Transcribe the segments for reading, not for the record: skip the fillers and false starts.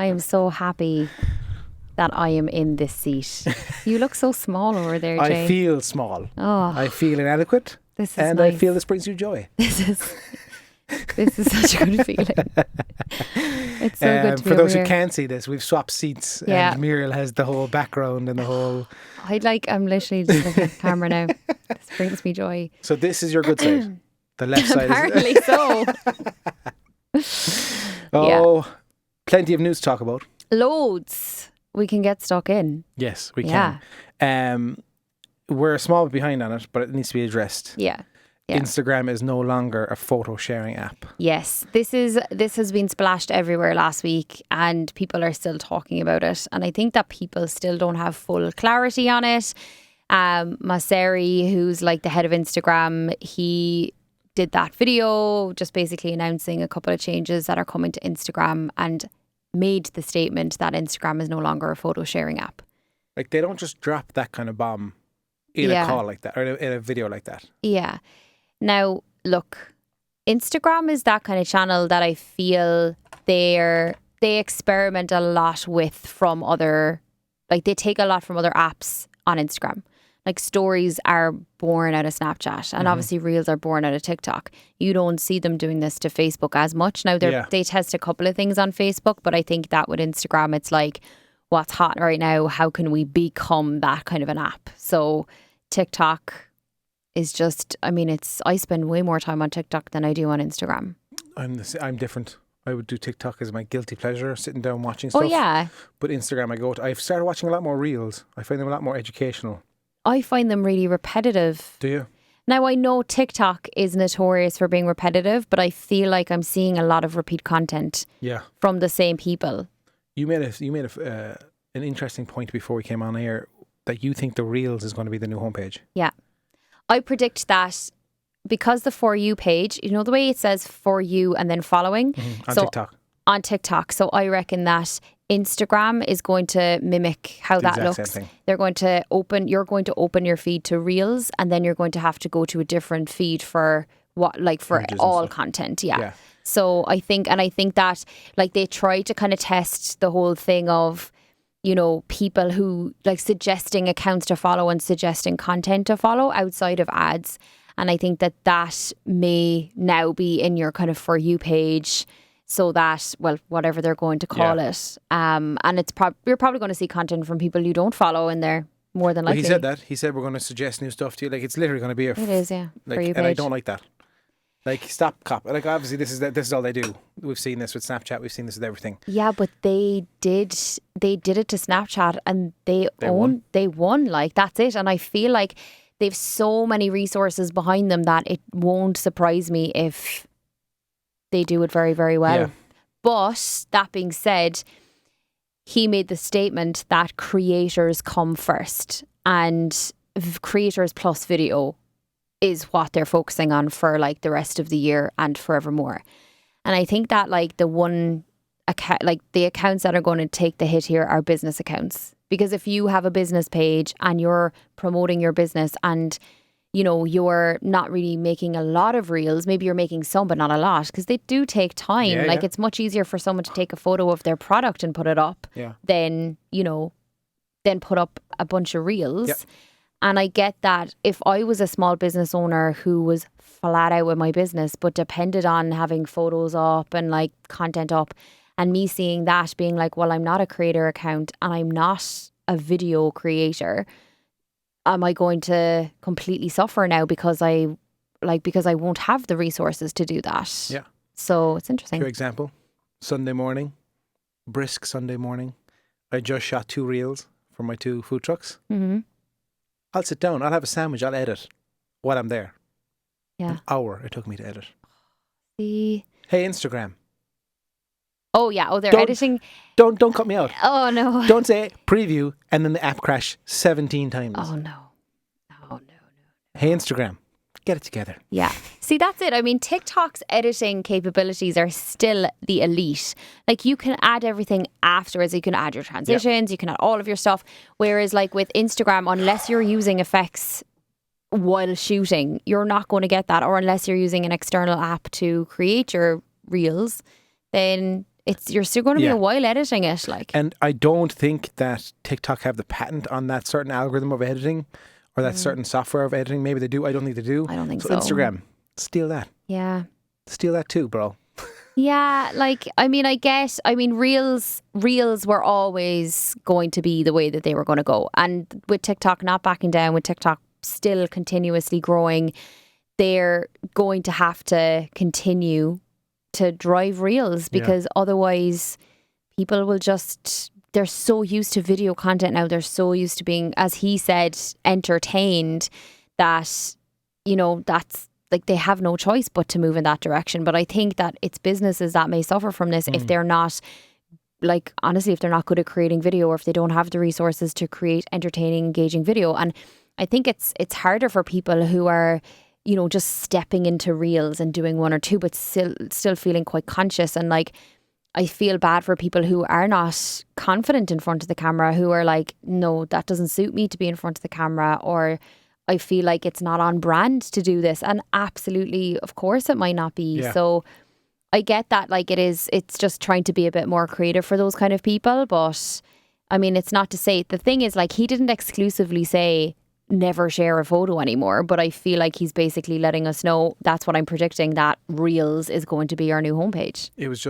I am so happy that I am in this seat. You look so small over there, Jay. I feel small. Oh, I feel inadequate. this is And nice. I feel this brings you joy. This is such a good feeling. It's so good to be For those over who here. can't see this, we've swapped seats. Yeah. And Muriel has the whole background and the whole... I'm literally just looking at the camera now. This brings me joy. So this is your good side. The left side Apparently so. Oh, plenty of news to talk about. Loads. We can get stuck in. Yes, we Yeah. can. We're a small bit behind on it, but it needs to be addressed. Yeah. Yeah. Instagram is no longer a photo sharing app. Yes, this has been splashed everywhere last week, and people are still talking about it. And I think that people still don't have full clarity on it. Maseri, who's like the head of Instagram, he did that video just basically announcing a couple of changes that are coming to Instagram and made the statement that Instagram is no longer a photo sharing app. Like, they don't just drop that kind of bomb in a call like that, or in a video like that. Yeah. Now, look, Instagram is that kind of channel that I feel they experiment a lot with from other, like they take a lot from other apps on Instagram. Like stories are born out of Snapchat, and obviously reels are born out of TikTok. You don't see them doing this to Facebook as much. Now they test a couple of things on Facebook, but I think that with Instagram, it's like, what's hot right now? How can we become that kind of an app? So TikTok is just, I spend way more time on TikTok than I do on Instagram. I'm different. I would do TikTok as my guilty pleasure, sitting down watching stuff. Oh yeah. But Instagram, I've started watching a lot more reels. I find them a lot more educational. I find them really repetitive. Do you? Now, I know TikTok is notorious for being repetitive, but I feel like I'm seeing a lot of repeat content from the same people. You made an interesting point before we came on air that you think the Reels is going to be the new homepage. Yeah. I predict that because the For You page, you know the way it says For You and then following? On TikTok. On TikTok. So I reckon that Instagram is going to mimic how that looks. They're going to you're going to open your feed to Reels, and then you're going to have to go to a different feed for all content. Yeah. So I think that like they try to kind of test the whole thing of, you know, people who like suggesting accounts to follow and suggesting content to follow outside of ads. And I think that may now be in your kind of For You page, so that, well, whatever they're going to call it. And it's you're probably going to see content from people you don't follow in there more than likely. He said that. He said we're going to suggest new stuff to you. Like, it's literally going to be It is, yeah. Like, For You page. and I don't like that. Like, stop cop. Like, obviously this is all they do. We've seen this with Snapchat. We've seen this with everything. Yeah, but they did it to Snapchat, and they won. Like, that's it. And I feel like they've so many resources behind them that it won't surprise me if they do it very, very well. Yeah. But that being said, he made the statement that creators come first, and creators plus video is what they're focusing on for like the rest of the year and forevermore. And I think that like the accounts that are going to take the hit here are business accounts. Because if you have a business page and you're promoting your business and, you know, you're not really making a lot of reels, maybe you're making some but not a lot, because they do take time. It's much easier for someone to take a photo of their product and put it up than put up a bunch of reels. Yep. And I get that if I was a small business owner who was flat out with my business but depended on having photos up and like content up, and me seeing that being like, well, I'm not a creator account and I'm not a video creator, am I going to completely suffer now because I won't have the resources to do that? Yeah. So it's interesting. For example, Sunday morning, brisk Sunday morning, I just shot 2 reels for my 2 food trucks. Mm-hmm. I'll sit down, I'll have a sandwich, I'll edit while I'm there. Yeah. An hour it took me to edit. See. Hey, Instagram. Oh yeah. Oh, they're editing. Don't cut me out. Oh no. Don't say preview and then the app crash 17 times. Oh no. No. Hey, Instagram, get it together. Yeah. See, that's it. I mean, TikTok's editing capabilities are still the elite. Like, you can add everything afterwards. You can add your transitions, you can add all of your stuff. Whereas like with Instagram, unless you're using effects while shooting, you're not going to get that. Or unless you're using an external app to create your reels, then you're still going to be Yeah. a while editing it. Like, And I don't think that TikTok have the patent on that certain algorithm of editing or that certain software of editing. Maybe they do. I don't think they do. I don't think so. Instagram, steal that. Yeah. Steal that too, bro. Yeah, like, I mean, reels were always going to be the way that they were going to go. And with TikTok not backing down, with TikTok still continuously growing, they're going to have to continue to drive reels, because otherwise people will just, they're so used to video content now. They're so used to being, as he said, entertained, that, you know, that's, like, they have no choice but to move in that direction. But I think that it's businesses that may suffer from this if they're not, like, honestly, if they're not good at creating video, or if they don't have the resources to create entertaining, engaging video. And I think it's harder for people who are, you know, just stepping into reels and doing one or two, but still feeling quite conscious. And like, I feel bad for people who are not confident in front of the camera, who are like, no, that doesn't suit me to be in front of the camera, or I feel like it's not on brand to do this. And absolutely, of course it might not be. Yeah. So I get that, like, it's just trying to be a bit more creative for those kind of people. But I mean, it's not to say, the thing is, like, he didn't exclusively say never share a photo anymore, but I feel like he's basically letting us know, that's what I'm predicting, that Reels is going to be our new homepage. It was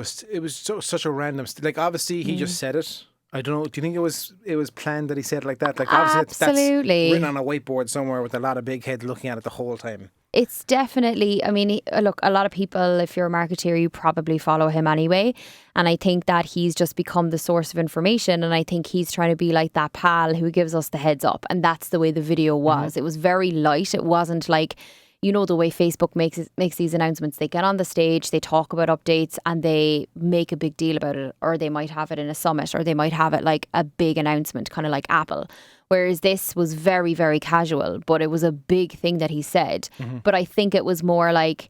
such a random, like, obviously he just said it. I don't know. Do you think it was planned that he said it like that? Like, obviously Absolutely. that's written on a whiteboard somewhere with a lot of big heads looking at it the whole time. It's definitely, I mean, look, a lot of people, if you're a marketeer, you probably follow him anyway. And I think that he's just become the source of information. And I think he's trying to be like that pal who gives us the heads up. And that's the way the video was. It was very light. It wasn't like, you know, the way Facebook makes these announcements. They get on the stage, they talk about updates, and they make a big deal about it. Or they might have it in a summit, or they might have it like a big announcement, kind of like Apple. Whereas this was very, very casual, but it was a big thing that he said. But I think it was more like,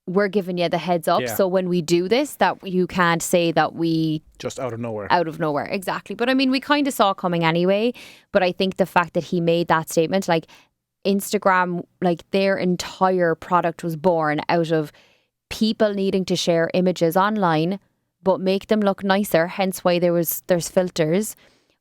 we're giving you the heads up. Yeah. So when we do this, that you can't say that we... Just out of nowhere. Out of nowhere, exactly. But I mean, we kind of saw it coming anyway. But I think the fact that he made that statement, like, Instagram, like, their entire product was born out of people needing to share images online, but make them look nicer. Hence why there's filters.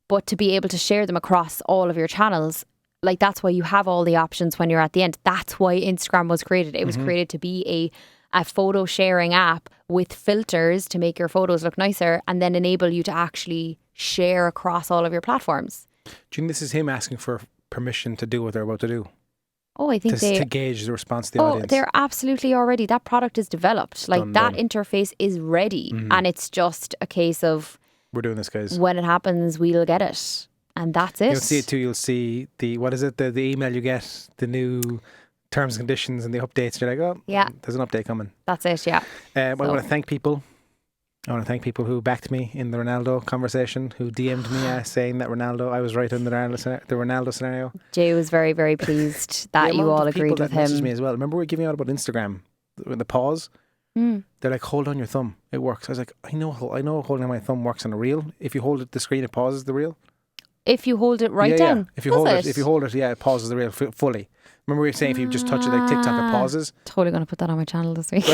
But to be able to share them across all of your channels, like, that's why you have all the options when you're at the end. That's why Instagram was created. It was created to be a photo sharing app with filters to make your photos look nicer, and then enable you to actually share across all of your platforms. Do you think this is him asking for permission to do what they're about to do? Oh, I think to gauge the response to the audience. They're absolutely already, that product is developed. Like, that interface is ready. And it's just a case of, we're doing this, guys. when it happens, we'll get it. And that's it. You'll see it too. You'll see the email you get, the new terms and conditions and the updates. You're like, oh, yeah, there's an update coming. That's it, yeah. I want to thank people. I want to thank people who backed me in the Ronaldo conversation, who DM'd me saying that I was right in the Ronaldo scenario. Jay was very, very pleased that you all agreed with him. Messaged me as well. Remember we were giving out about Instagram, the pause? They're like, hold on your thumb, it works. I was like, I know holding my thumb works on a reel. If you hold it, the screen, it pauses the reel. If you hold it right down. Yeah. If you hold it, it pauses the reel fully. Remember we were saying if you just touch it like TikTok, it pauses. Totally going to put that on my channel this week.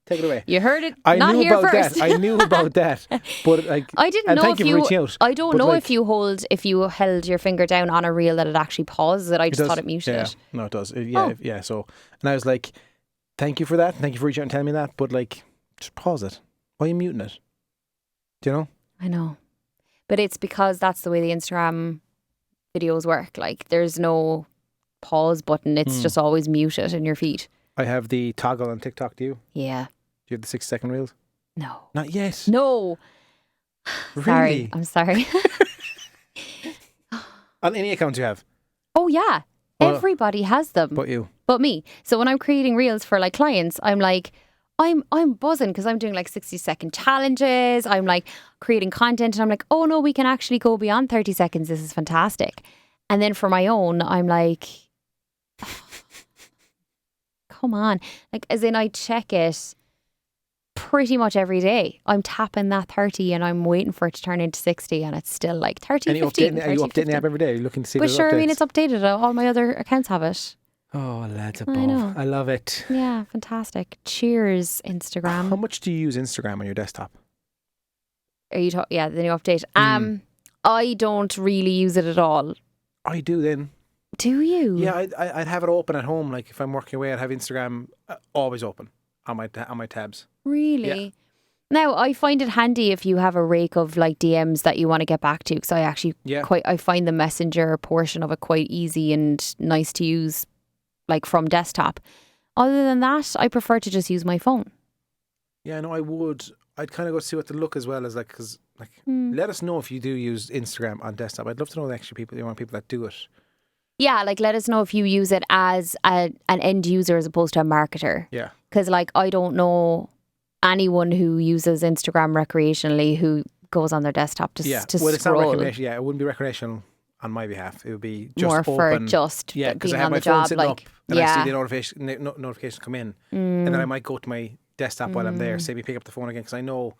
Take it away. You heard it. I not knew here about first. that. I knew about that, but like, I didn't know thank if you for reaching out. I don't know if you held your finger down on a reel that it actually pauses it. I just thought it muted it. No, it does. Yeah. So, and I was like, thank you for that. Thank you for reaching out and telling me that. But like, just pause it. Why are you muting it? Do you know? I know, but it's because that's the way the Instagram videos work. Like, there's no pause button. It's just always muted in your feed. I have the toggle on TikTok. Do you? Yeah. Do you have the 6-second reels? No. Not yet. No. Really? Sorry. I'm sorry. On any account you have? Oh yeah. Everybody has them. But you. But me. So when I'm creating reels for like clients, I'm like, I'm buzzing because I'm doing like 60-second challenges. I'm like creating content, and I'm like, oh no, we can actually go beyond 30 seconds. This is fantastic. And then for my own, I'm like, come on. Like, as in, I check it pretty much every day. I'm tapping that 30 and I'm waiting for it to turn into 60, and it's still like 30, And 15. Are you updating the app every day? Are you looking to see But the sure, updates? I mean, it's updated. All my other accounts have it. Oh, lads above. I know. I love it. Yeah, fantastic. Cheers, Instagram. How much do you use Instagram on your desktop? Are you yeah, the new update. I don't really use it at all. I do then. Do you? Yeah, I'd have it open at home. Like if I'm working away, I'd have Instagram always open on my tabs. Really? Yeah. Now, I find it handy if you have a rake of like DMs that you want to get back to, because I actually I find the messenger portion of it quite easy and nice to use, like from desktop. Other than that, I prefer to just use my phone. Yeah, no, I would. I'd kind of go see what the look as well as like, because like, let us know if you do use Instagram on desktop. I'd love to know the actual people. You want people that do it. Yeah, like let us know if you use it as an end user as opposed to a marketer. Yeah. Because like I don't know anyone who uses Instagram recreationally who goes on their desktop to well, scroll. It's not recreational. Yeah, it wouldn't be recreational on my behalf. It would be just more for open. just because I being have on my the phone job. sitting Like up and I see the notifications come in, and then I might go to my desktop while I'm there. Say me pick up the phone again because I know.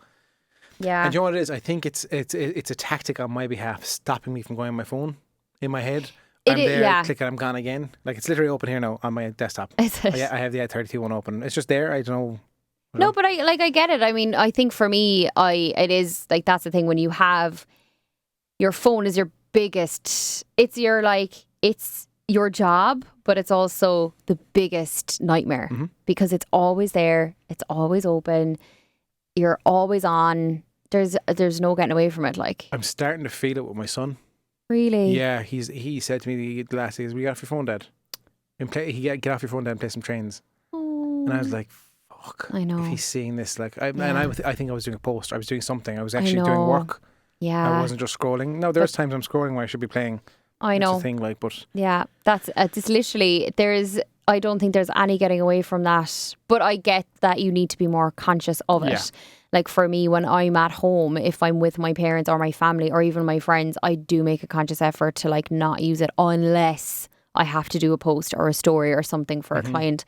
Yeah. And you know what it is? I think it's a tactic on my behalf, stopping me from going on my phone in my head. I'm there, clicking, I'm gone again. Like it's literally open here now on my desktop. Is it? I have the Ep.34 one open. It's just there. I don't know. No, but I get it. I mean, I think for me, it is like that's the thing when you have your phone is your biggest. It's your job, but it's also the biggest nightmare because it's always there. It's always open. You're always on. There's no getting away from it. Like I'm starting to feel it with my son. Really? Yeah, he said to me the last days, "We get off your phone, Dad. And get off your phone, Dad, and play some trains." Oh. And I was like, "Fuck!" I know. If he's seeing this, like, I think I was doing a post. I was doing something. I was actually doing work. Yeah. I wasn't just scrolling. No, there's times I'm scrolling where I should be playing. I know. It's a thing, like, but yeah, that's it's literally I don't think there's any getting away from that. But I get that you need to be more conscious of it. Yeah. Like for me, when I'm at home, if I'm with my parents or my family or even my friends, I do make a conscious effort to like not use it unless I have to do a post or a story or something for a client.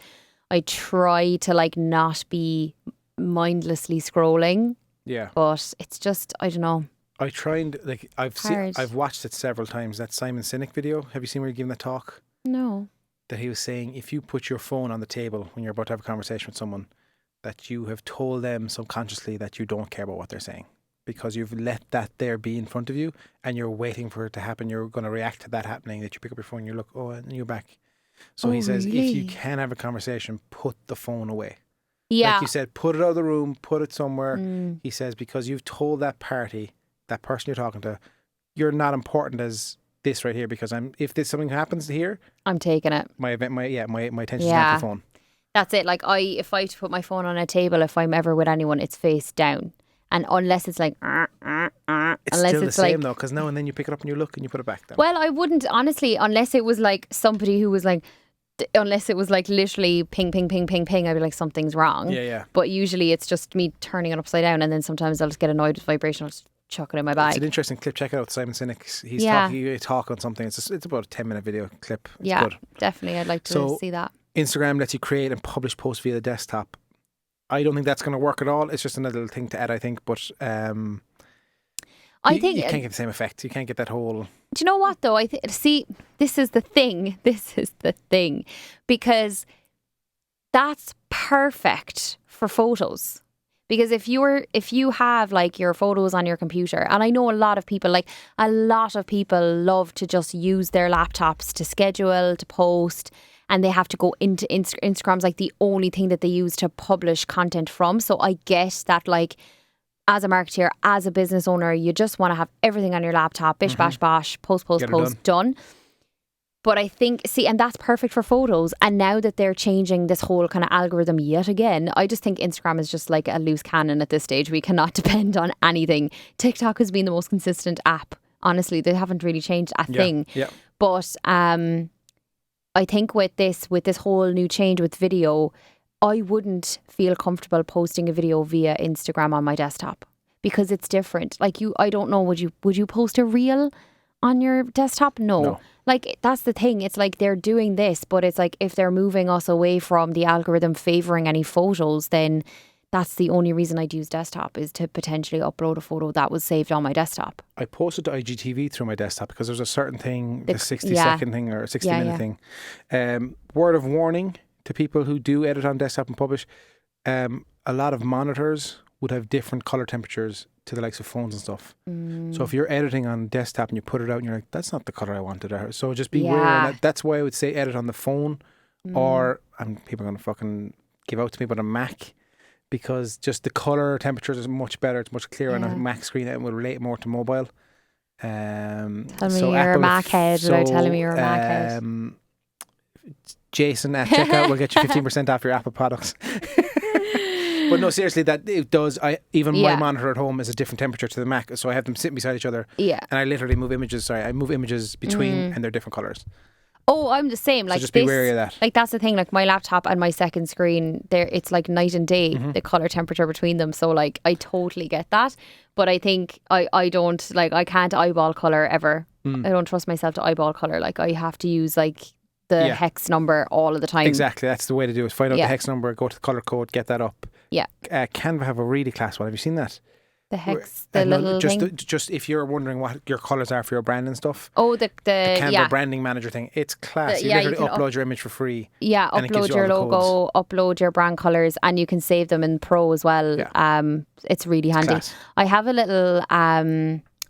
I try to like not be mindlessly scrolling. Yeah. But it's just, I don't know. I tried, like, I've watched it several times. That Simon Sinek video. Have you seen where he gave the talk? No. That he was saying, if you put your phone on the table when you're about to have a conversation with someone, that you have told them subconsciously that you don't care about what they're saying because you've let that there be in front of you and you're waiting for it to happen. You're going to react to that happening, that you pick up your phone, you look, and you're back. So he says, really? if you can have a conversation, put the phone away. Yeah. Like you said, put it out of the room, put it somewhere. He says, because you've told that party, that person you're talking to, you're not important as this right here because if something happens here, I'm taking it. My attention's not the phone. That's it. Like if I put my phone on a table, if I'm ever with anyone, it's face down. And unless it's like, it's still the same though, because now and then you pick it up and you look and you put it back down. Well, I wouldn't honestly, unless it was like somebody who was like, unless it was like literally ping, ping, ping, ping, ping, I'd be like, something's wrong. Yeah. But usually it's just me turning it upside down, and then sometimes I'll just get annoyed with vibration. I'll just chuck it in my bag. It's an interesting clip. Check it out, Simon Sinek. He's talking on something. It's about a 10-minute video clip. It's good. Definitely. I'd like to see that. Instagram lets you create and publish posts via the desktop. I don't think that's going to work at all. It's just another little thing to add, I think. But I think you can't get the same effect. You can't get that whole. Do you know what though? See, this is the thing. Because that's perfect for photos. Because if you have like your photos on your computer, and I know a lot of people love to just use their laptops to schedule, to post, and they have to go into Instagram's like the only thing that they use to publish content from. So I get that, like, as a marketeer, as a business owner, you just want to have everything on your laptop, bish, bash, bosh, post, done. But I think, and that's perfect for photos. And now that they're changing this whole kind of algorithm yet again, I just think Instagram is just like a loose cannon at this stage. We cannot depend on anything. TikTok has been the most consistent app. Honestly, they haven't really changed a thing. Yeah. But I think with this whole new change with video, I wouldn't feel comfortable posting a video via Instagram on my desktop because it's different. Like I don't know, would you post a reel on your desktop? No. Like, that's the thing. It's like they're doing this, but it's like if they're moving us away from the algorithm favouring any photos, then that's the only reason I'd use desktop, is to potentially upload a photo that was saved on my desktop. I posted to IGTV through my desktop because there's a certain thing, the 60-second thing or 60-minute thing. Word of warning to people who do edit on desktop and publish, a lot of monitors would have different colour temperatures to the likes of phones and stuff. So if you're editing on desktop and you put it out and you're like, that's not the color I wanted. So just be aware. And that's why I would say edit on the phone, or people are going to fucking give out to me, but a Mac, because just the color temperatures is much better. It's much clearer on a Mac screen and will relate more to mobile. Tell me you're a Mac head without telling me you're a Mac head. Jason at checkout will get you 15% off your Apple products. But no, seriously, that it does. My monitor at home is a different temperature to the Mac, so I have them sitting beside each other. Yeah, and I literally move images. I move images between, and they're different colors. Oh, I'm the same. Like, so just be wary of that. Like, that's the thing. Like, my laptop and my second screen, it's like night and day, the color temperature between them. So, like, I totally get that. But I think I don't, like, I can't eyeball color ever. I don't trust myself to eyeball color. Like, I have to use, like, the hex number all of the time. Exactly. That's the way to do it. Find out the hex number, go to the color code, get that up. Yeah. Canva have a really class one. Have you seen that? The hex, the little thing. Just if you're wondering what your colours are for your brand and stuff. Oh, the Canva branding manager thing. It's class. You literally upload your image for free. Yeah, upload your logo, upload your brand colours, and you can save them in Pro as well. Yeah. It's really handy. Class. I have a little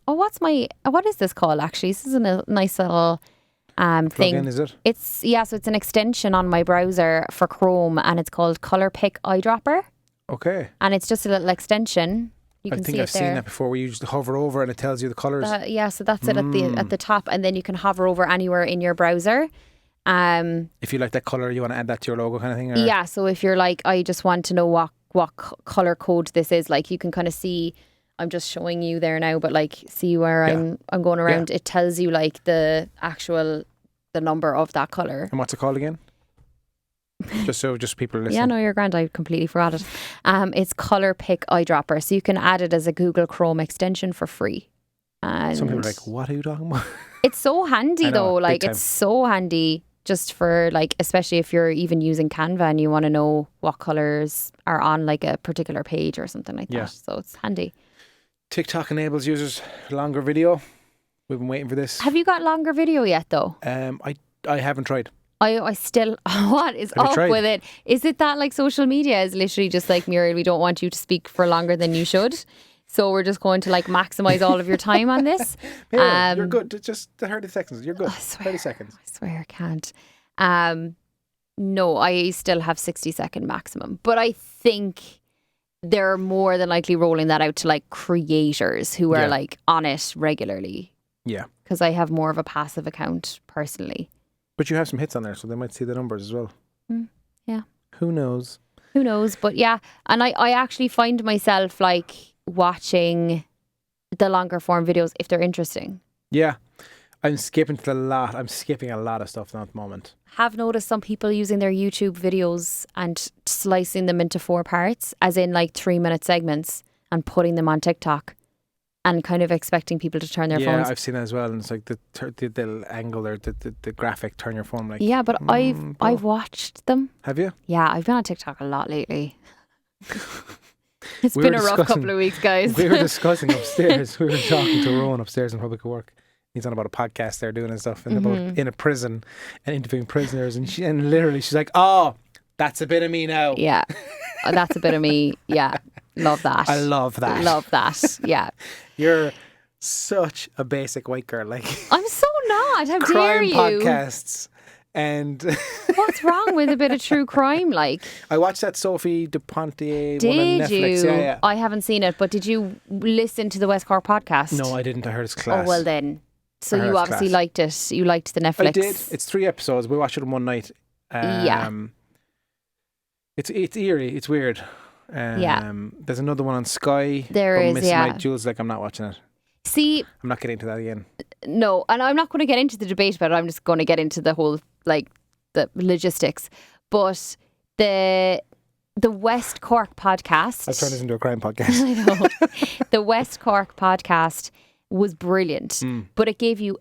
what is this called actually? This is a nice little thing. Plug-in, is it? So it's an extension on my browser for Chrome, and it's called Color Pick Eyedropper. Okay. And it's just a little extension. I think I've seen that before, where you just hover over and it tells you the colours. So that's it at the top, and then you can hover over anywhere in your browser. If you like that colour, you want to add that to your logo kind of thing? Or? Yeah, so if you're like, I just want to know what colour code this is, like you can kind of see, I'm just showing you there now, but like see where I'm going around, it tells you like the number of that colour. And what's it called again? just people are listening. Yeah, no, you're grand. I completely forgot it. It's Color Pick Eyedropper, so you can add it as a Google Chrome extension for free. And some people are like, "What are you talking about?" It's so handy though. Like it's so handy, just for like, especially if you're even using Canva and you want to know what colors are on like a particular page or something like that. So it's handy. TikTok enables users longer video. We've been waiting for this. Have you got longer video yet though? I haven't tried. I still, what is up with it? Is it that like social media is literally just like, Muriel, we don't want you to speak for longer than you should, so we're just going to like maximise all of your time on this? You're good. Just 30 seconds. You're good. 30 seconds. I swear I can't. No, I still have 60-second maximum. But I think they're more than likely rolling that out to like creators who are like on it regularly. Yeah. Because I have more of a passive account personally. But you have some hits on there, so they might see the numbers as well. Yeah. Who knows? But yeah, and I actually find myself like watching the longer form videos if they're interesting. Yeah. I'm skipping a lot of stuff now at the moment. Have noticed some people using their YouTube videos and slicing them into 4 parts, as in like 3-minute segments, and putting them on TikTok. And kind of expecting people to turn their phones. Yeah, I've seen that as well. And it's like the angle or the graphic, turn your phone like. Yeah, but I've watched them. Have you? Yeah, I've been on TikTok a lot lately. It's been a rough couple of weeks, guys. We were discussing upstairs. We were talking to Rowan upstairs in public work. He's on about a podcast they're doing and stuff, and about in a prison and interviewing prisoners. And literally she's like, "Oh, that's a bit of me now." Yeah, that's a bit of me. Yeah. Love that. I love that. Love that. Yeah. You're such a basic white girl. Like, I'm so not. How dare you? Crime podcasts. And what's wrong with a bit of true crime? Like, I watched that Sophie DePontier one on Netflix. Did you? Yeah. I haven't seen it, but did you listen to the West Cork podcast? No, I didn't. I heard it's class. Oh, well then. So you obviously liked it. You liked the Netflix. I did. It's 3 episodes. We watched it in one night. It's eerie. It's weird. There's another one on Sky. There is, Miss Night Jules, like, I'm not watching it. See, I'm not getting into that again. No, and I'm not going to get into the debate about it. I'm just going to get into the whole, like, the logistics. But the West Cork podcast. I've turned this into a crime podcast. I know. The West Cork podcast was brilliant, but it gave you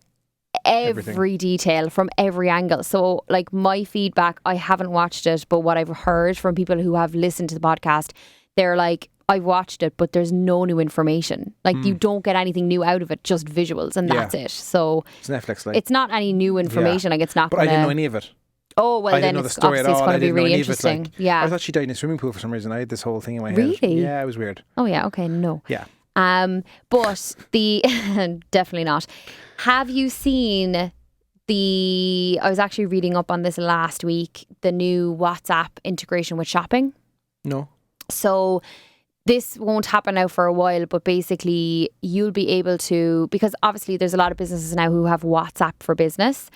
every detail from every angle. So like my feedback, I haven't watched it, but what I've heard from people who have listened to the podcast, they're like, I've watched it, but there's no new information. Like you don't get anything new out of it, just visuals, and that's it. So it's Netflix, like, it's not any new information. Like it's not. But I didn't know any of it. Oh well, then it's obviously it's going to be really interesting. I thought she died in a swimming pool for some reason. I had this whole thing in my head. Really? Yeah, it was weird. Oh yeah. Okay. No. Yeah. But the definitely not. Have you seen I was actually reading up on this last week, the new WhatsApp integration with shopping? No. So this won't happen now for a while, but basically you'll be able to, because obviously there's a lot of businesses now who have WhatsApp for Business,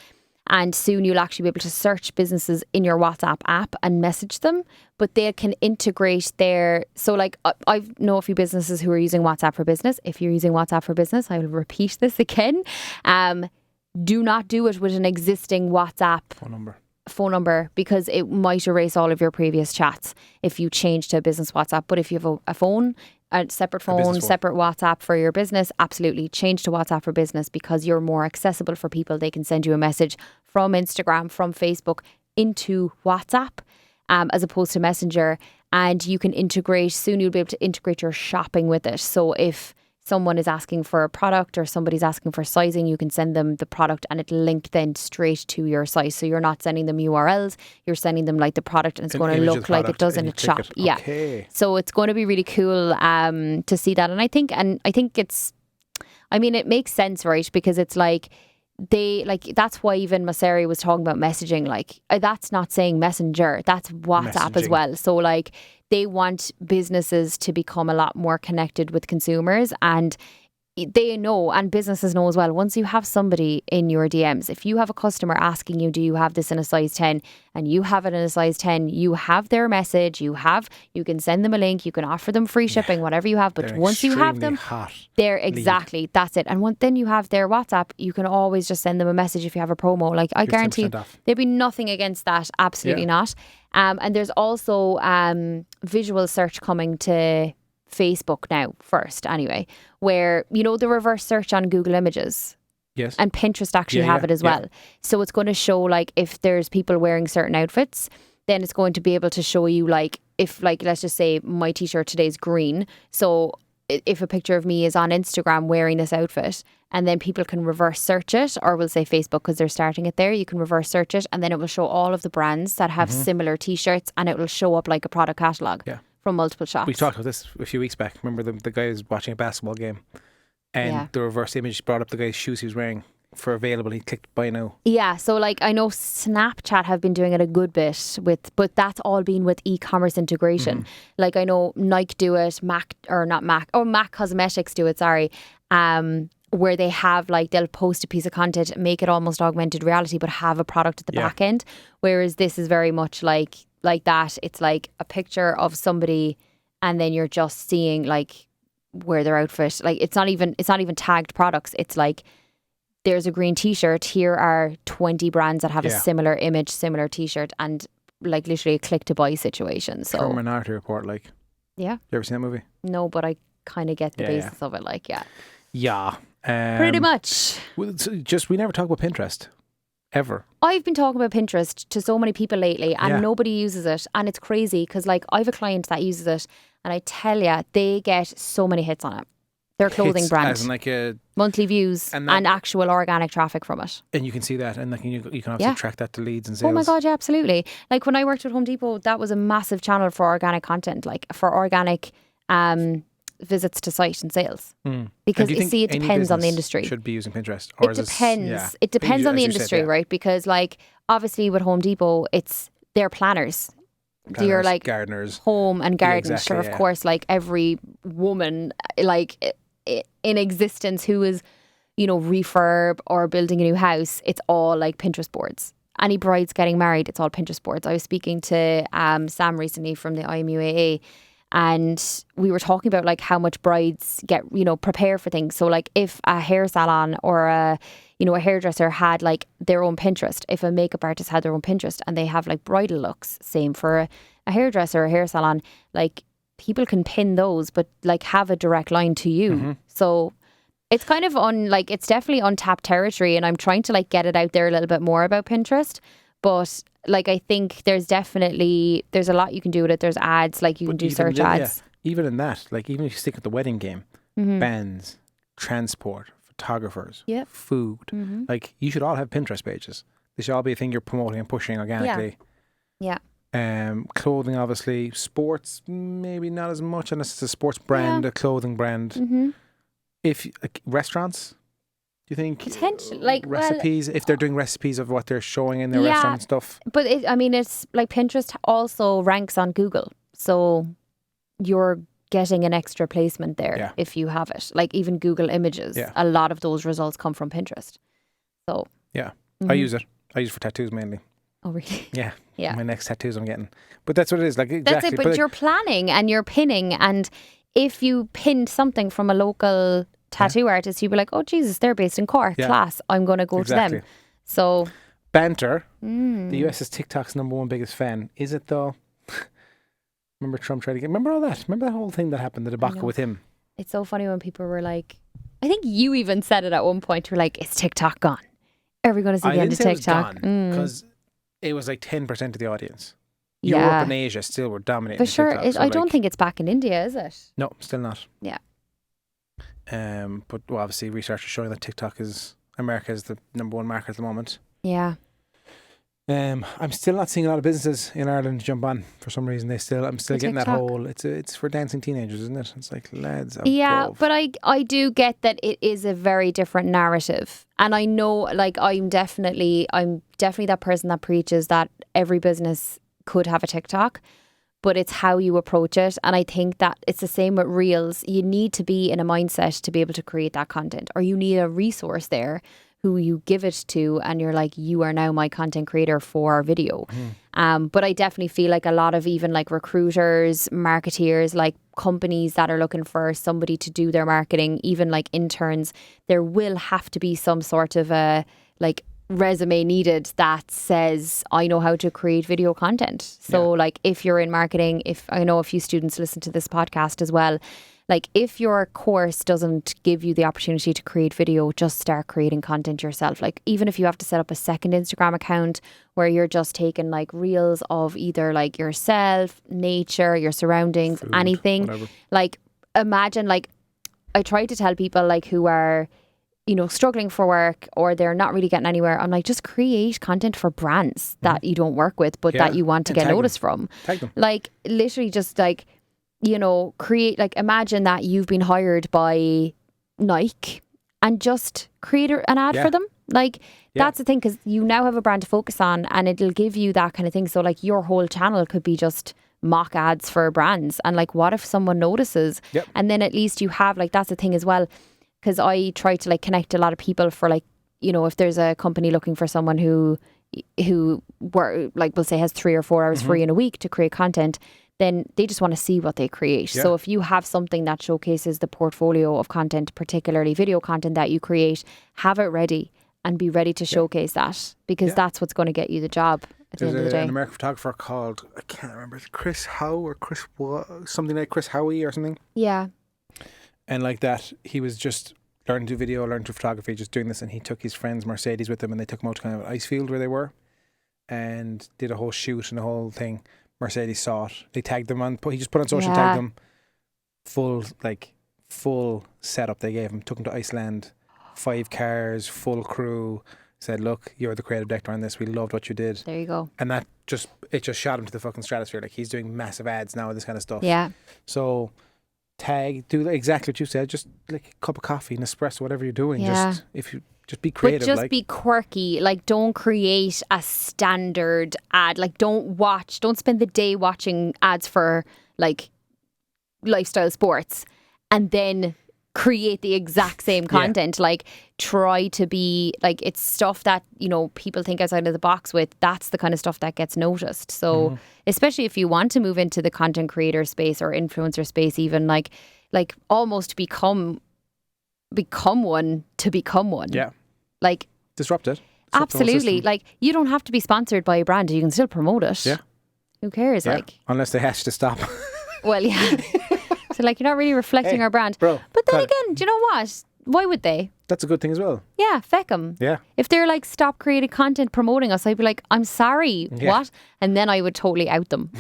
and soon you'll actually be able to search businesses in your WhatsApp app and message them, but they can integrate so like I know a few businesses who are using WhatsApp for Business. If you're using WhatsApp for Business, I will repeat this again. Do not do it with an existing WhatsApp phone number, because it might erase all of your previous chats if you change to a business WhatsApp. But if you have a separate phone, separate WhatsApp for your business, absolutely change to WhatsApp for Business, because you're more accessible for people. They can send you a message from Instagram, from Facebook into WhatsApp, as opposed to Messenger. And you can soon you'll be able to integrate your shopping with it. So if someone is asking for a product or somebody's asking for sizing, you can send them the product and it'll link then straight to your site. So you're not sending them URLs, you're sending them like the product, and it's going to look like it does in a shop. Okay. Yeah. So it's going to be really cool to see that. And I think it makes sense, right? Because it's like that's why even Maseri was talking about messaging. Like that's not saying Messenger, that's WhatsApp as well. So like they want businesses to become a lot more connected with consumers, and they know, and businesses know as well, once you have somebody in your DMs, if you have a customer asking you, do you have this in a size 10, and you have it in a size 10, you have their message, you can send them a link, you can offer them free shipping, whatever you have, but once you have them, that's it. And then you have their WhatsApp, you can always just send them a message if you have a promo. Like I guarantee there'd be nothing against that, absolutely not. And there's also visual search coming to Facebook now first anyway, where the reverse search on Google Images. Yes. And Pinterest actually have it as well. So it's going to show like if there's people wearing certain outfits, then it's going to be able to show you like if like let's just say my t-shirt today is green. So if a picture of me is on Instagram wearing this outfit, and then people can reverse search it, or we'll say Facebook because they're starting it there, you can reverse search it, and then it will show all of the brands that have similar t-shirts, and it will show up like a product catalogue. Yeah. From multiple shops. We talked about this a few weeks back. Remember the guy was watching a basketball game, and the reverse image brought up the guy's shoes he was wearing for available. He clicked buy now. Yeah, so like I know Snapchat have been doing it a good bit but that's all been with e-commerce integration. Like I know Nike do it, Mac Cosmetics do it, where they have like they'll post a piece of content, make it almost augmented reality, but have a product at the back end. Whereas this is very much like that. It's like a picture of somebody, and then you're just seeing like where their outfit, like it's not even tagged products. It's like there's a green t-shirt, here are 20 brands that have a similar image, similar t-shirt, and like literally a click to buy situation. So Minority Report, like you ever seen that movie? No, but I kind of get the basis of it, like pretty much. We never talk about Pinterest ever. I've been talking about Pinterest to so many people lately, and nobody uses it, and it's crazy because like I have a client that uses it, and I tell you, they get so many hits on it. Their clothing brand, as in like monthly views and actual organic traffic from it, and you can see that, and like you can obviously track that to leads and sales. Oh my god, yeah, absolutely. Like when I worked at Home Depot, that was a massive channel for organic content, like for organic visits to site and sales. Because you see, it depends on the industry. Should be using Pinterest, or it depends. It depends on the industry, right? Because like obviously with Home Depot, they're planners. You're like gardeners, home and garden. Of course, like every woman like in existence who is refurb or building a new house, it's all like Pinterest boards. Any brides getting married, it's all Pinterest boards. I was speaking to Sam recently from the IMUAA, and we were talking about like how much brides get prepare for things. So like if a hair salon or a hairdresser had like their own Pinterest, if a makeup artist had their own Pinterest, and they have like bridal looks, same for a hairdresser or a hair salon, like people can pin those, but like have a direct line to you. So it's kind of it's definitely untapped territory, and I'm trying to like get it out there a little bit more about Pinterest. But like I think there's a lot you can do with it. There's ads, like you can do search ads. Even in that, like even if you stick with the wedding game, bands, transport, photographers, food, like you should all have Pinterest pages. They should all be a thing you're promoting and pushing organically. Yeah. Clothing, obviously. Sports, maybe not as much unless it's a sports brand, a clothing brand. Mm-hmm. If restaurants, do you think Potentially, like recipes? If they're doing recipes of what they're showing in their Yeah. restaurant and stuff. But it's like Pinterest also ranks on Google, so you're getting an extra placement there if you have it. Like even Google Images, a lot of those results come from Pinterest. So I use it. I use it for tattoos mainly. Oh really? Yeah. Yeah. My next tattoos I'm getting. But that's what it is. Like exactly. That's it. But you're planning and you're pinning, and if you pinned something from a local tattoo artist, you'd be like, oh Jesus, they're based in Cork. Class. I'm going to go to them. So banter. The US is TikTok's #1 biggest fan. Is it though? Remember Trump tried to get... Remember all that? Remember that whole thing that happened, the debacle with him? It's so funny when people were like... I think you even said it at one point. You were like, is TikTok gone? Are we going to see the end of TikTok? Because it was like 10% of the audience. Europe and Asia still were dominating. For sure. TikTok, so I don't think it's back in India, is it? No, still not. Yeah. But obviously research is showing that TikTok is... America is the #1 market at the moment. Yeah. I'm still not seeing a lot of businesses in Ireland jump on for some reason. I'm still getting TikTok. that whole. It's for dancing teenagers, isn't it? It's like lads. But I do get that it is a very different narrative, and I know like I'm definitely that person that preaches that every business could have a TikTok, but it's how you approach it, and I think that it's the same with Reels. You need to be in a mindset to be able to create that content, or you need a resource there who you give it to, and you're like, you are now my content creator for video. But I definitely feel like a lot of even like recruiters, marketeers, like companies that are looking for somebody to do their marketing, even like interns, there will have to be some sort of a like resume needed that says I know how to create video content. So like if you're in marketing, if I know a few students listen to this podcast as well, like if your course doesn't give you the opportunity to create video, just start creating content yourself. Like even if you have to set up a second Instagram account where you're just taking like reels of either like yourself, nature, your surroundings, food, anything. Whatever. Like imagine, like I try to tell people like who are, you know, struggling for work or they're not really getting anywhere. I'm like, just create content for brands that you don't work with, but that you want to get noticed from. Tag them. Like literally just like, you know, create, like imagine that you've been hired by Nike and just create an ad for them. Like that's the thing, because you now have a brand to focus on and it'll give you that kind of thing. So like your whole channel could be just mock ads for brands, and like what if someone notices? And then at least you have, like, that's the thing as well, because I try to like connect a lot of people for like, you know, if there's a company looking for someone who were like, we'll say has 3 or 4 hours free in a week to create content, then they just want to see what they create. So if you have something that showcases the portfolio of content, particularly video content that you create, have it ready and be ready to showcase that, because that's what's going to get you the job at the end of the day. An American photographer called, I can't remember, Chris Howe or something like Chris Howie or something. Yeah. And like that, he was just learning to do video, learning to photography, just doing this, and he took his friend's Mercedes with him and they took him out to kind of an ice field where they were and did a whole shoot and the whole thing. Mercedes saw it. They tagged them on. He just put on social, tagged them. Full setup they gave him. Took him to Iceland. 5 cars, full crew. Said, "Look, you're the creative director on this. We loved what you did." There you go. And that just shot him to the fucking stratosphere. Like he's doing massive ads now, this kind of stuff. Yeah. So do exactly what you said. Just like a cup of coffee, an espresso, whatever you're doing. Yeah. Just be creative. But just be quirky. Like, don't create a standard ad. Like, don't spend the day watching ads for like lifestyle sports and then create the exact same content. Like, try to be like, it's stuff that, you know, people think outside of the box with. That's the kind of stuff that gets noticed. So especially if you want to move into the content creator space or influencer space, even like almost become one to become one. Yeah. Like, disrupt it. Absolutely. Like, you don't have to be sponsored by a brand. You can still promote it. Yeah. Who cares? Yeah. Like, unless they ask you to stop. Well, yeah. So like, you're not really reflecting our brand. Bro, but then again, do you know what? Why would they? That's a good thing as well. Yeah, feck them. Yeah. If they're like, stop creating content promoting us, I'd be like, I'm sorry, what? And then I would totally out them.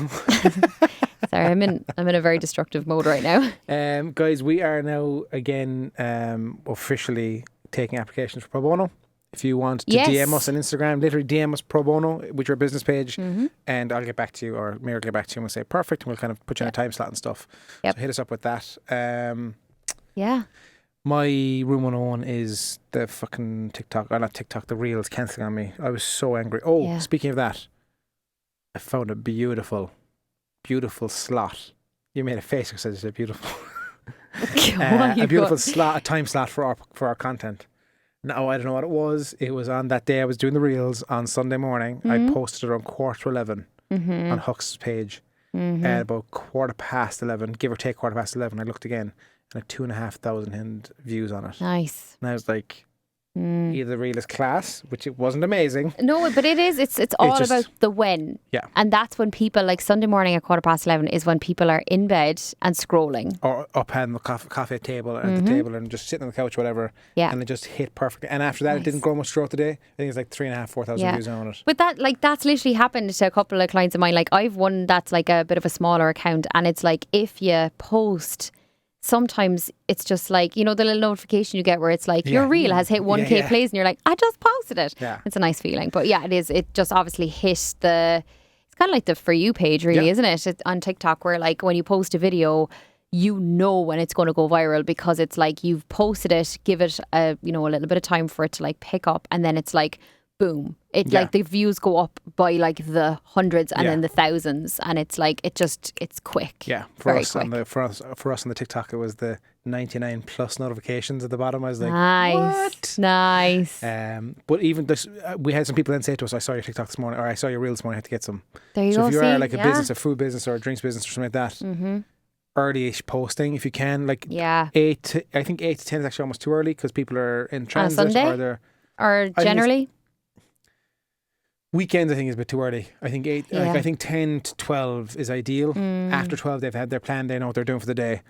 Sorry, I'm in a very destructive mode right now. Guys, we are now again officially taking applications for pro bono. If you want to Yes. DM us on Instagram, literally DM us pro bono with your business page, Mm-hmm. and I'll get back to you, or Muriel will get back to you, and we'll say perfect, and we'll kind of put you on a time slot and stuff. Yep. So hit us up with that. Yeah. My Room 101 is the fucking TikTok, or not TikTok, the Reels cancelling on me. I was so angry. Oh, Yeah. speaking of that, I found a beautiful slot. You made a face because I said beautiful. A beautiful slot, a time slot for our content. No, I don't know what it was. It was on that day I was doing the Reels on Sunday morning. I posted it around 11:15 on Huck's page. At about 11:15, give or take 11:15, I looked again, and had 2,500 views on it. Nice. And I was like, either the reel is class, which it wasn't amazing. No, but it is. It's all just- about the when. Yeah. And that's when people, like Sunday morning at 11:15 is when people are in bed and scrolling. Or up on the cafe table, at the table, and just sitting on the couch, whatever. Yeah. And it just hit perfectly. And after that, it didn't grow much throughout the day. I think it's like 3,500-4,000 views on it. But that's literally happened to a couple of clients of mine. Like I've one that's like a bit of a smaller account, and it's like if you post, sometimes it's just like, the little notification you get where it's like your reel has hit 1K plays, and you're like, I just posted it. Yeah. It's a nice feeling. But yeah, it is. It just obviously hit it's kind of like the For You page, really, isn't it? On TikTok, where like when you post a video, you know when it's going to go viral, because it's like you've posted it, give it a little bit of time for it to like pick up, and then it's like boom, like the views go up by like the hundreds and then the thousands, and it's like it's quick. Yeah, for us on the TikTok, it was the 99 plus notifications at the bottom. I was like, what? Nice. But even this, we had some people then say to us, I saw your TikTok this morning, or I saw your reel this morning, I had to get some. There you go. So if you are like a business, a food business or a drinks business or something like that, early-ish posting if you can, like 8 to 10 is actually almost too early, because people are in transit on Sunday? Or generally. Weekends, I think, is a bit too early. I think 8. Like, I think 10 to 12 is ideal. After 12, they've had their plan. They know what they're doing for the day.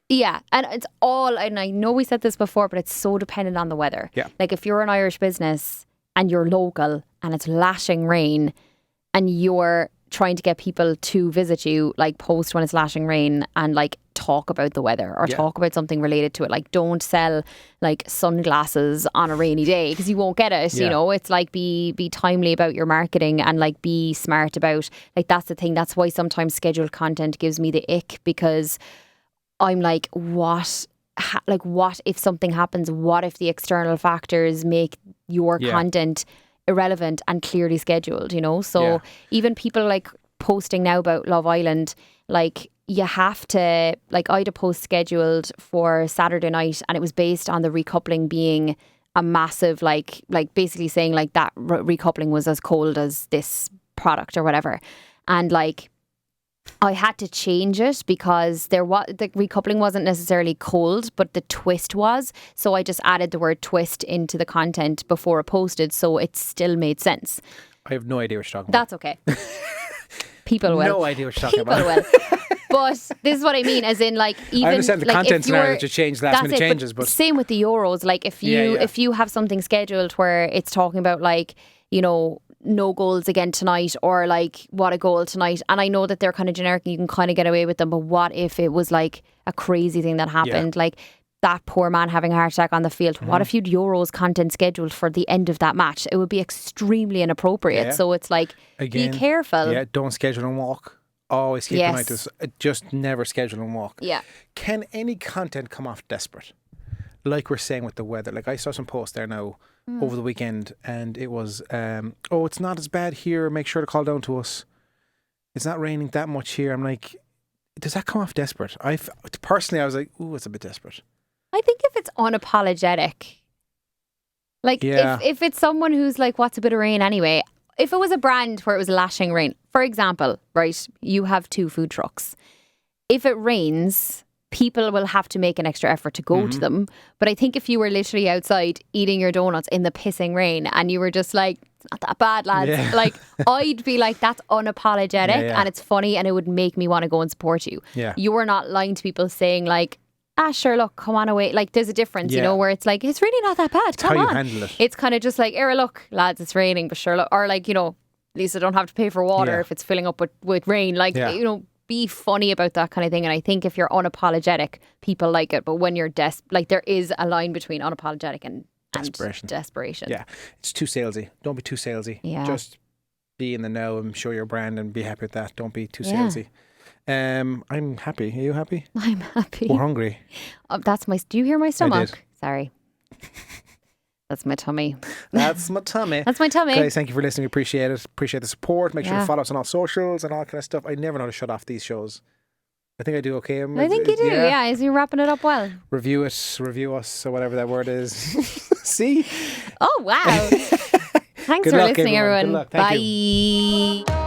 Yeah, and it's all. And I know we said this before, but it's so dependent on the weather. Yeah. Like if you're an Irish business and you're local and it's lashing rain, and you're trying to get people to visit you, like post when it's lashing rain and like talk about the weather or talk about something related to it. Like don't sell like sunglasses on a rainy day, because you won't get it. It's like be timely about your marketing, and like be smart about, like, that's the thing. That's why sometimes scheduled content gives me the ick, because I'm like, what if something happens? What if the external factors make your content irrelevant and clearly scheduled, So even people like posting now about Love Island, like you have to, like I had a post scheduled for Saturday night, and it was based on the recoupling being a massive, like basically saying like that recoupling was as cold as this product or whatever. And like I had to change it because the recoupling wasn't necessarily cold, but the twist was. So I just added the word twist into the content before I posted, so it still made sense. I have no idea what you're talking about. That's okay. People will. No idea what you're talking about. People will. But this is what I mean, as in like, even I understand the like content scenario that you change last minute changes, but same with the Euros. Like if you have something scheduled where it's talking about like, no goals again tonight, or like what a goal tonight, and I know that they're kind of generic and you can kind of get away with them, but what if it was like a crazy thing that happened, like that poor man having a heart attack on the field? What if you'd Euros content scheduled for the end of that match? It would be extremely inappropriate. So it's like, again, be careful. Don't schedule and walk. Always keep an eye to this. Just never schedule and walk. Can any content come off desperate? Like we're saying with the weather. Like I saw some posts there now over the weekend, and it was, it's not as bad here, make sure to call down to us. It's not raining that much here. I'm like, does that come off desperate? Personally, I was like, ooh, it's a bit desperate. I think if it's unapologetic, like if it's someone who's like, what's a bit of rain anyway? If it was a brand where it was lashing rain, for example, right, you have 2 food trucks. If it rains, people will have to make an extra effort to go to them. But I think if you were literally outside eating your donuts in the pissing rain and you were just like, it's not that bad, lads. Like, I'd be like, that's unapologetic and it's funny, and it would make me want to go and support you. You are not lying to people saying like, sure, look, come on away. Like, there's a difference, where it's like, it's really not that bad. Come on. How you handle it. It's kind of just like, look, lads, it's raining, but sure, look. Or like, at least I don't have to pay for water if it's filling up with rain. Like, be funny about that kind of thing. And I think if you're unapologetic, people like it. But when you're like, there is a line between unapologetic and Desperation. and desperation. Yeah, it's too salesy. Don't be too salesy. Yeah. Just be in the know and show your brand and be happy with that. Don't be too Yeah. salesy. I'm happy. Are you happy? I'm happy. We're hungry. Oh, that's my. Do you hear my stomach? did. Sorry. That's my tummy. That's my tummy. That's my tummy. Guys, thank you for listening. Appreciate it. Appreciate the support. Make sure Yeah. to follow us on all socials and all that kind of stuff. I never know to shut off these shows. I think I do okay. I think you do. Yeah, is you wrapping it up well? Review it, review us, or whatever that word is. See? Oh wow! Thanks Good for luck, listening, everyone. everyone. Good luck. Thank you. Bye.